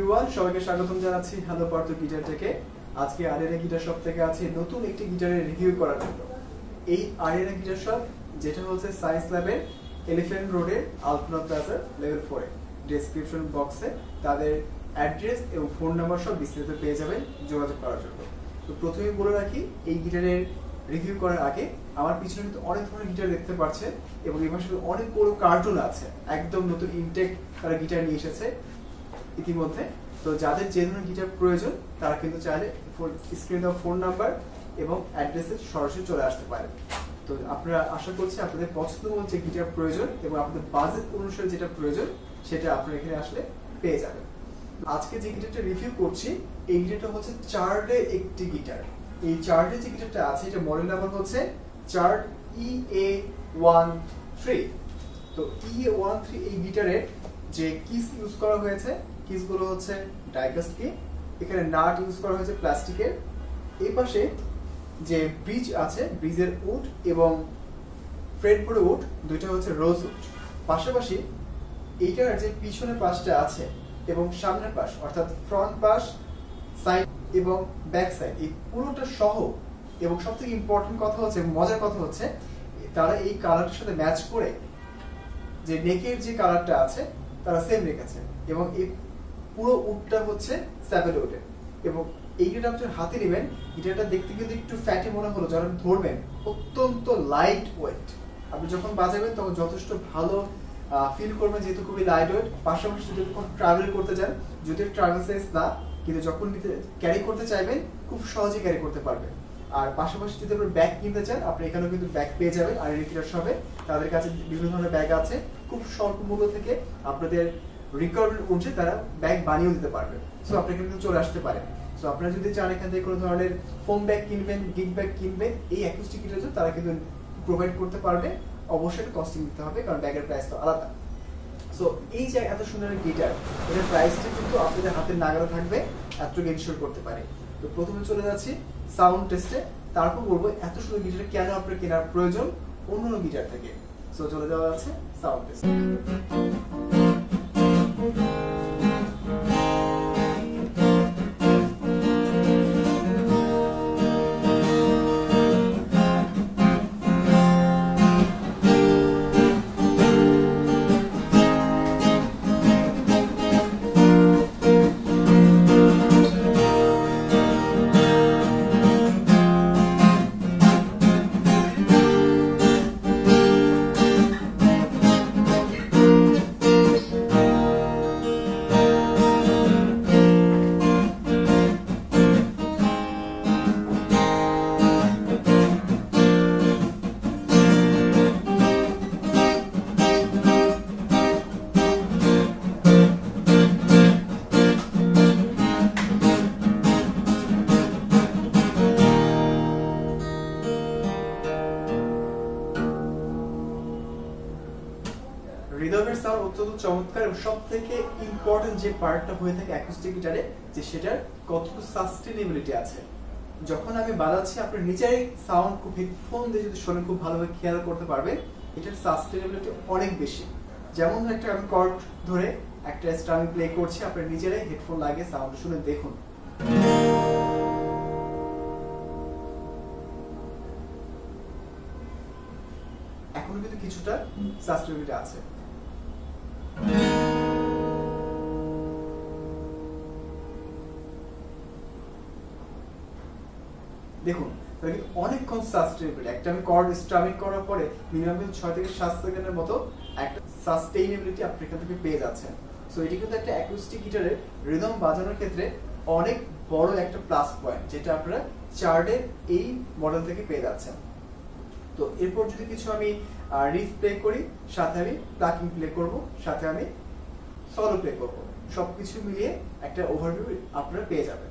Everyone, সবাইকে স্বাগতম জানাচ্ছি হ্যালো পার্থ গিটার থেকে। আজকে আরিয়ানা গিটার শপ থেকে আছে নতুন একটি গিটারের রিভিউ করার জন্য। এই আরিয়ানা গিটার শপ যেটা হচ্ছে সায়েন্স ল্যাবের এলিফ্যান্ট রোডের আলপনা প্লাজার লেভেল 4 এ। ডেসক্রিপশন বক্সে তাদের অ্যাড্রেস এবং ফোন নাম্বার সব বিস্তারিত পেয়ে যাবেন যোগাযোগ করার জন্য। তো প্রথমেই বলে রাখি, এই গিটারের রিভিউ করার আগে আমার পিছনে কিন্তু অনেক ধরনের গিটার দেখতে পাচ্ছেন এবং এই পাশে অনেকগুলো কার্টুন আছে। একদম নতুন ইনটেক তারা গিটার নিয়ে এসেছে ইতিমধ্যে। তো যাদের যে ধরনের গিটার প্রয়োজন তারা কিন্তু চাইলে স্ক্রিনে দেওয়া ফোন নাম্বার এবং অ্যাড্রেসে সরাসরি চলে আসতে পারেন। তো আপনারা আশা করছি আপনাদের পছন্দ মতো যে গিটার প্রয়োজন এবং আপনাদের বাজেট অনুসারে যেটা প্রয়োজন সেটা আপনারা এখানে আসলে পেয়ে যাবেন। আজকে যে গিটারটা রিভিউ করছি এই গিটারটা হচ্ছে চার্ডের একটি গিটার। এই চার্ডের যে গিটারটা আছে এটা মডেল নাম্বার হচ্ছে চার্ড EA13। তো EA13 এই গিটারের যে কিস ইউজ করা হয়েছে, কিসগুলো হচ্ছে ডাইকাস্ট কি, এখানে নাট ইউজ করা হয়েছে প্লাস্টিকের। এই পাশে যে ব্রিজ আছে, ব্রিজের উড এবং ফ্রেটবোর্ড উড দুইটা হচ্ছে রোজ উড। পাশাপাশি এইটার যে পিছনের পাশটা আছে এবং সামনের পাশ অর্থাৎ ফ্রন্ট পাশ, সাইড এবং ব্যাক সাইড এই পুরোটা সহ, এবং সবথেকে ইম্পর্টেন্ট কথা হচ্ছে, মজার কথা হচ্ছে, তারা এই কালারটার সাথে ম্যাচ করে যে নেকের যে কালারটা আছে তারা সেম রেখেছে এবং এই পুরো উডটা হচ্ছে স্যাভেল উডের। এবং এই গিটারটা আপনি হাতে নেবেন, গিটারটা দেখতে কিন্তু একটু ফ্যাটি মনে হলো, যখন ধরবেন অত্যন্ত লাইট ওয়েট। আপনি যখন বাজাবেন তখন যথেষ্ট ভালো ফিল করবেন যেহেতু খুবই লাইট ওয়েট। পাশাপাশি যদি যখন ট্রাভেল করতে যান, যদিও ট্রাভেল সাইজ না, কিন্তু যখন ক্যারি করতে চাইবেন খুব সহজে ক্যারি করতে পারবেন। আর পাশাপাশি যদি আপনি ব্যাগ কিনতে চান আপনি এখানেও কিন্তু ব্যাগ পেয়ে যাবেন। আর রিটার শপে তাদের কাছে বিভিন্ন ধরনের ব্যাগ আছে, খুব স্বল্প মূল্য থেকে আপনাদের রিকোয়ারমেন্ট অনুযায়ী তারা ব্যাগ বানিয়েও দিতে পারবে। সো আপনি কিন্তু চলে আসতে পারেন। সো আপনারা যদি চান এখান থেকে কোনো ধরনের ফোম ব্যাগ কিনবেন, গিগ ব্যাগ কিনবেন, এই অ্যাকুস্টিক গিটার তারা কিন্তু প্রোভাইড করতে পারবে। অবশ্যই কস্টিং দিতে হবে কারণ ব্যাগের প্রাইস তো আলাদা। সো এই যে এত সুন্দর গিটার, এটার প্রাইসটা কিন্তু আপনাদের হাতের নাগালে থাকবে, এতটুকু ইনশিওর করতে পারে। তো প্রথমে চলে যাচ্ছি সাউন্ড টেস্টে, তারপর বলবো এত সুন্দর গিটার কেন আপনার কেনার প্রয়োজন অন্য গিটার থেকে। সো চলে যাওয়া আছে সাউন্ড টেস্ট। রিদমের সাউন্ড অত্যন্ত চমৎকার এবং সবথেকে ইম্পর্টেন্ট যে পার্টটা হয়ে থাকে অ্যাকুস্টিক গিটারে, যে সেটার কতটুকু সাস্টেনেবিলিটি আছে। যখন আমি বাজাচ্ছি আপনি নিজেই সাউন্ড খুব হেডফোন দিয়ে যদি শোনেন খুব ভালোভাবে খেয়াল করতে পারবেন এটার সাস্টেনেবিলিটি অনেক বেশি। যেমন একটা আমি কর্ড ধরে একটা স্ট্রাম প্লে করছি, আপনি নিজেরাই হেডফোন লাগিয়ে সাউন্ড শুনে দেখুন। এখনো কিন্তু কিছুটা সাস্টেনেবিলিটি আছে। দেখুন অনেকক্ষণ সাস্টেনেবিলিটি, একটা আমি কর্ড স্ট্রামিং করার পরে মিনিমাম 6 থেকে 7 সেকেন্ডের মতো একটা সাস্টেইনেবিলিটি আপনি এখান থেকে পেয়ে যাচ্ছেন। সো এটি কিন্তু একটা অ্যাকুস্টিক গিটারের রিদম বাজানোর ক্ষেত্রে অনেক বড় একটা প্লাস পয়েন্ট, যেটা আপনারা চার্ডের এই মডেল থেকে পেয়ে যাচ্ছেন। তো এরপর যদি কিছু আমি রিফ প্লে করি, সাথে আমি প্লাকিং প্লে করব, সাথে আমি সলো প্লে করব, সবকিছু মিলিয়ে একটা ওভারভিউ আপনারা পেয়ে যাবেন।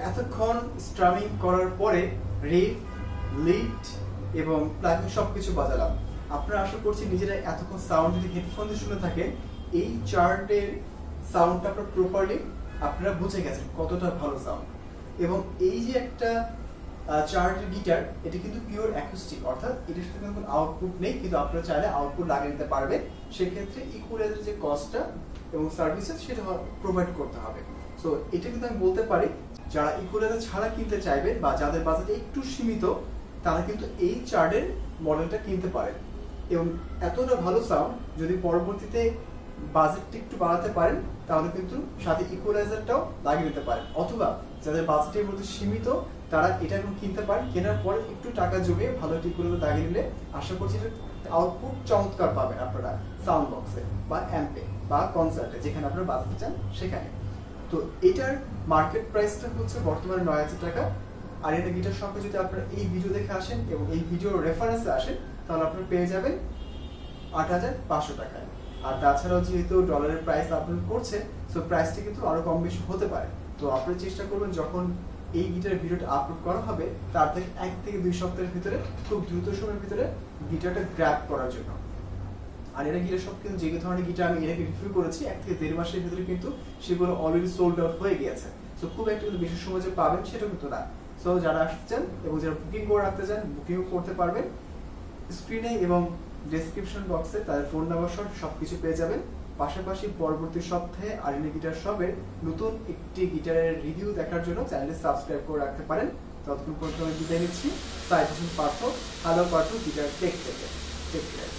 এতক্ষণ স্ট্রামিং করার পরে রিফ, লিড এবং প্লাগিং সবকিছু বাজালাম। আপনারা আশা করছি নিজেরা এতক্ষণ সাউন্ড যদি হেডফোন দিয়ে শুনে থাকেন, এই চার্টের সাউন্ডটা আপনার প্রপারলি আপনারা বুঝে গেছেন কতটা ভালো সাউন্ড। এবং এই যে একটা চার্টের গিটার, এটা কিন্তু পিওর অ্যাকুস্টিক, অর্থাৎ এটার সাথে কোনো আউটপুট নেই, কিন্তু আপনারা চাইলে আউটপুট লাগিয়ে নিতে পারবেন। সেক্ষেত্রে ইকুয়ালাইজারের যে কস্টটা এবং সার্ভিসেস সেটা প্রোভাইড করতে হবে। সো এটা কিন্তু আমি বলতে পারি যারা ইকুয়ালাইজার ছাড়া কিনতে চাইবেন বা যাদের বাজেট একটু সীমিত, তারা কিন্তু এই চার্টের মডেলটা কিনতে পারেন। এবং এতটা ভালো সাউন্ড, যদি পরবর্তীতে বাজেটটা একটু বাড়াতে পারেন তাহলে কিন্তু সাথে ইকুয়ালাইজারটাও লাগিয়ে নিতে পারেন। অথবা যাদের বাজেটের মধ্যে সীমিত, তারা এটা এখন কিনতে পারেন, কেনার পরে একটু টাকা জমিয়ে ভালো একটা ইকুয়ালাইজার লাগিয়ে নিলে আশা করছি এটা আউটপুট চমৎকার পাবেন আপনারা সাউন্ড বক্সে বা অ্যাম্পে বা কনসার্টে, যেখানে আপনারা বাজাতে চান সেখানে। তো এটার মার্কেট প্রাইসটা হচ্ছে বর্তমানে ৯,০০০ টাকা। আরিয়ানা গিটার শপে যদি আপনারা এই ভিডিও দেখে আসেন এবং এই ভিডিওর রেফারেন্সে আসেন, তাহলে আপনারা পেয়ে যাবেন ৮,৫০০ টাকায়। আর তাছাড়াও যেহেতু ডলারের প্রাইস আপলোড করছে, সো প্রাইসটা কিন্তু আরো কম বেশি হতে পারে। তো আপনারা চেষ্টা করবেন যখন এই গিটারের ভিডিওটা আপলোড করা হবে তার থেকে ১ থেকে ২ সপ্তাহের ভিতরে, খুব দ্রুত সময়ের ভিতরে গিটারটা গ্র্যাব করার জন্য। আর এরা গিটার সব কিন্তু যে ধরনের গিটার আমি এর আগে রিভিউ করেছি ১ থেকে ১.৫ মাসের ভিতরে কিন্তু সেগুলো অলরেডি সোল্ড আউট হয়ে গিয়েছে। সো খুব একটা কিন্তু বেশি সময় যে পাবেন সেটা কিন্তু না। সো যারা আসতে চান এবং যারা বুকিং করে রাখতে চান, বুকিংও করতে পারবেন। স্ক্রিনে এবং ডেসক্রিপশন বক্সে তাদের ফোন নাম্বার সহ সবকিছু পেয়ে যাবেন। পাশাপাশি পরবর্তী সপ্তাহে আরিয়ানা গিটার শপের নতুন একটি গিটারের রিভিউ দেখার জন্য চ্যানেলটি সাবস্ক্রাইব করে রাখতে পারেন। ততক্ষণ পর্যন্ত আমি বিদায় নিচ্ছি। সাইড Partha, hello Partha guitar tech থেকে। Take care.